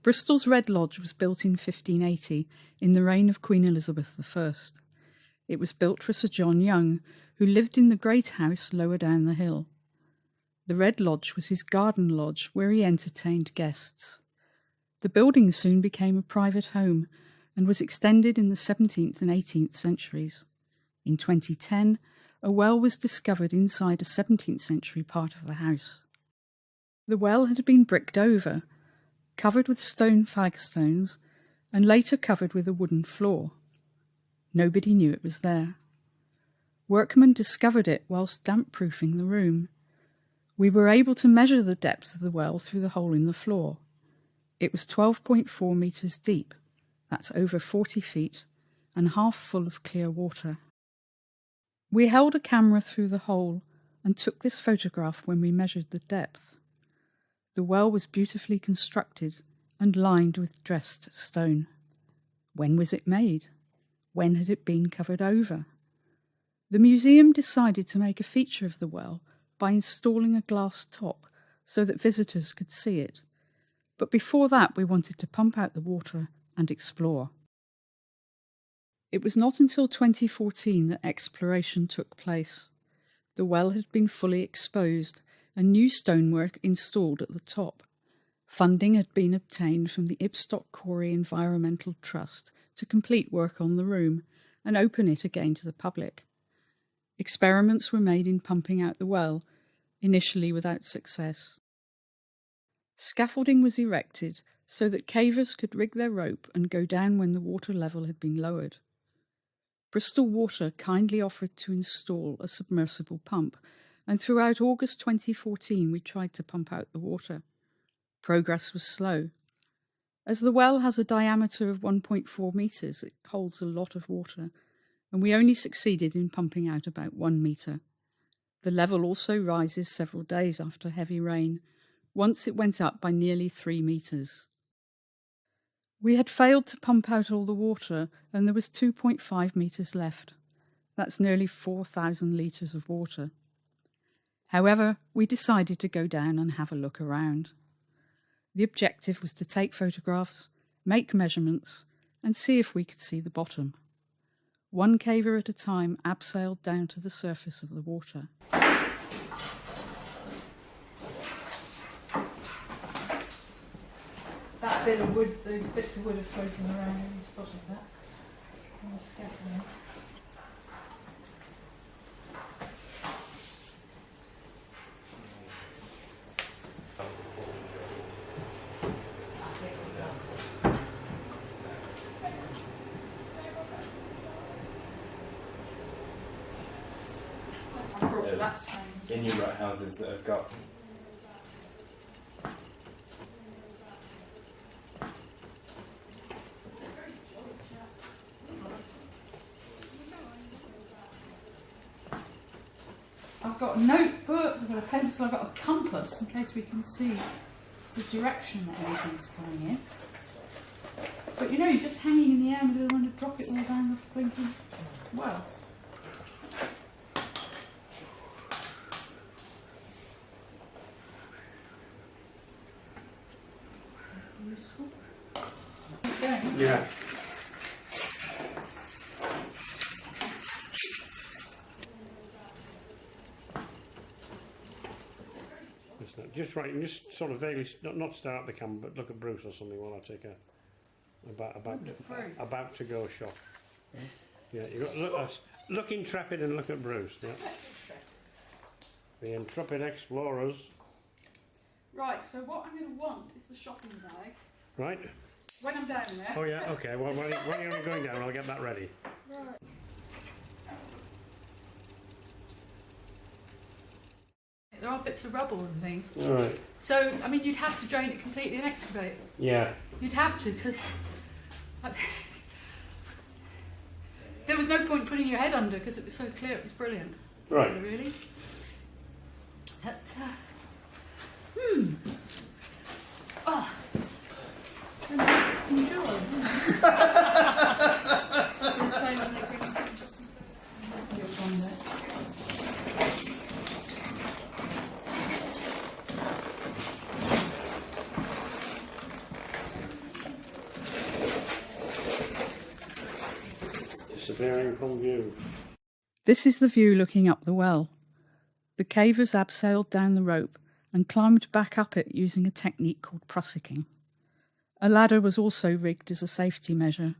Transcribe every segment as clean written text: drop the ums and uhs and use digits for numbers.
Bristol's Red Lodge was built in 1580 in the reign of Queen Elizabeth I. It was built for Sir John Young, who lived in the great house lower down the hill. The Red Lodge was his garden lodge where he entertained guests. The building soon became a private home and was extended in the 17th and 18th centuries. In 2010, a well was discovered inside a 17th century part of the house. The well had been bricked over, covered with stone flagstones, and later covered with a wooden floor. Nobody knew it was there. Workmen discovered it whilst damp-proofing the room. We were able to measure the depth of the well through the hole in the floor. It was 12.4 metres deep, that's over 40 feet, and half full of clear water. We held a camera through the hole and took this photograph when we measured the depth. The well was beautifully constructed and lined with dressed stone. When was it made? When had it been covered over? The museum decided to make a feature of the well by installing a glass top so that visitors could see it. But before that, we wanted to pump out the water and explore. It was not until 2014 that exploration took place. The well had been fully exposed and new stonework installed at the top. Funding had been obtained from the Ibstock Quarry Environmental Trust to complete work on the room and open it again to the public. Experiments were made in pumping out the well, initially without success. Scaffolding was erected so that cavers could rig their rope and go down when the water level had been lowered. Bristol Water kindly offered to install a submersible pump, and throughout August 2014 we tried to pump out the water. Progress was slow. As the well has a diameter of 1.4 metres, it holds a lot of water, and we only succeeded in pumping out about 1 metre. The level also rises several days after heavy rain. Once it went up by nearly 3 metres. We had failed to pump out all the water, and there was 2.5 metres left. That's nearly 4,000 litres of water. However, we decided to go down and have a look around. The objective was to take photographs, make measurements, and see if we could see the bottom. One caver at a time abseiled down to the surface of the water. That bit of wood, those bits of wood are floating around, and you spotted that on the scaffolding. Inuit houses that have got I've got a notebook, I've got a pencil, I've got a compass in case we can see the direction that everything's coming in. But you know, you're just hanging in the air and you don't want to drop it all down the blinking well. yeah. Just right, and just sort of vaguely, not start the camera, but look at Bruce or something while I take a about to go shot. Yes. Yeah, you got look intrepid and look at Bruce. Yeah. The intrepid explorers. Right. So what I'm going to want is the shopping bag. Right. When I'm down there. Oh yeah. Okay. Well, when you're going down, I'll get that ready. Right. There are bits of rubble and things. All right. So, I mean, you'd have to drain it completely and excavate. Yeah. You'd have to, because there was no point putting your head under because it was so clear. It was brilliant. Right. Really. But, oh. Enjoy. disappearing from view. This is the view looking up the well. The cavers abseiled down the rope and climbed back up it using a technique called prussicking. A ladder was also rigged as a safety measure.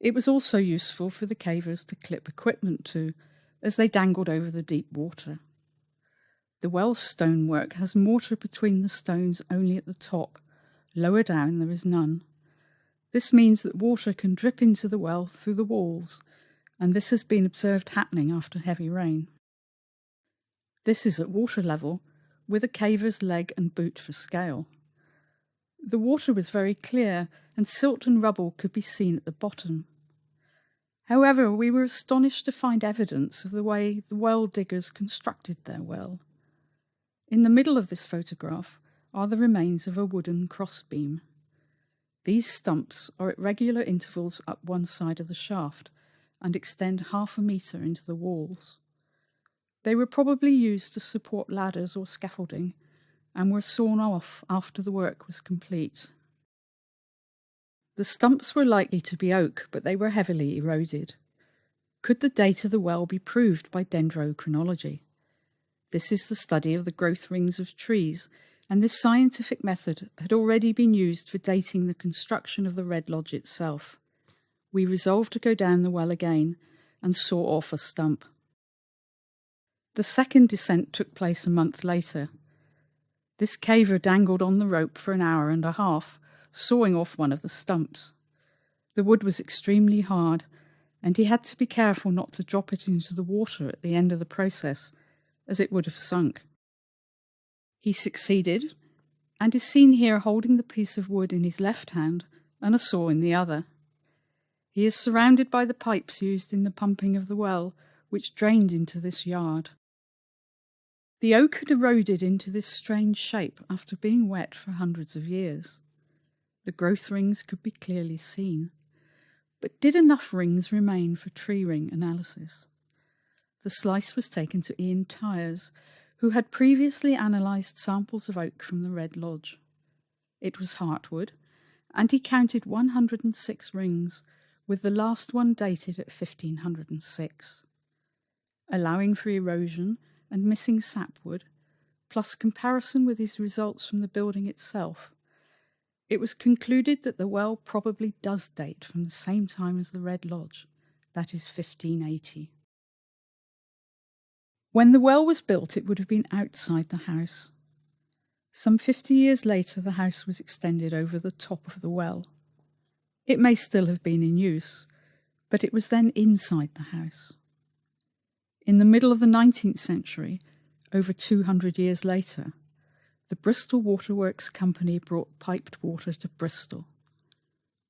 It was also useful for the cavers to clip equipment to, as they dangled over the deep water. The well stonework has mortar between the stones only at the top. Lower down there is none. This means that water can drip into the well through the walls, and this has been observed happening after heavy rain. This is at water level, with a caver's leg and boot for scale. The water was very clear, and silt and rubble could be seen at the bottom. However, we were astonished to find evidence of the way the well diggers constructed their well. In the middle of this photograph are the remains of a wooden crossbeam. These stumps are at regular intervals up one side of the shaft and extend 1/2 metre into the walls. They were probably used to support ladders or scaffolding and were sawn off after the work was complete. The stumps were likely to be oak, but they were heavily eroded. Could the date of the well be proved by dendrochronology? This is the study of the growth rings of trees, and this scientific method had already been used for dating the construction of the Red Lodge itself. We resolved to go down the well again and saw off a stump. The second descent took place a month later. This caver dangled on the rope for 1.5 hours, sawing off one of the stumps. The wood was extremely hard, and he had to be careful not to drop it into the water at the end of the process, as it would have sunk. He succeeded, and is seen here holding the piece of wood in his left hand and a saw in the other. He is surrounded by the pipes used in the pumping of the well, which drained into this yard. The oak had eroded into this strange shape after being wet for hundreds of years. The growth rings could be clearly seen. But did enough rings remain for tree ring analysis? The slice was taken to Ian Tyers, who had previously analysed samples of oak from the Red Lodge. It was heartwood, and he counted 106 rings, with the last one dated at 1506. Allowing for erosion and missing sapwood, plus comparison with his results from the building itself, it was concluded that the well probably does date from the same time as the Red Lodge, that is 1580. When the well was built, it would have been outside the house. Some 50 years later, the house was extended over the top of the well. It may still have been in use, but it was then inside the house. In the middle of the 19th century, over 200 years later, the Bristol Waterworks Company brought piped water to Bristol.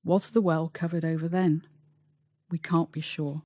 Was the well covered over then? We can't be sure.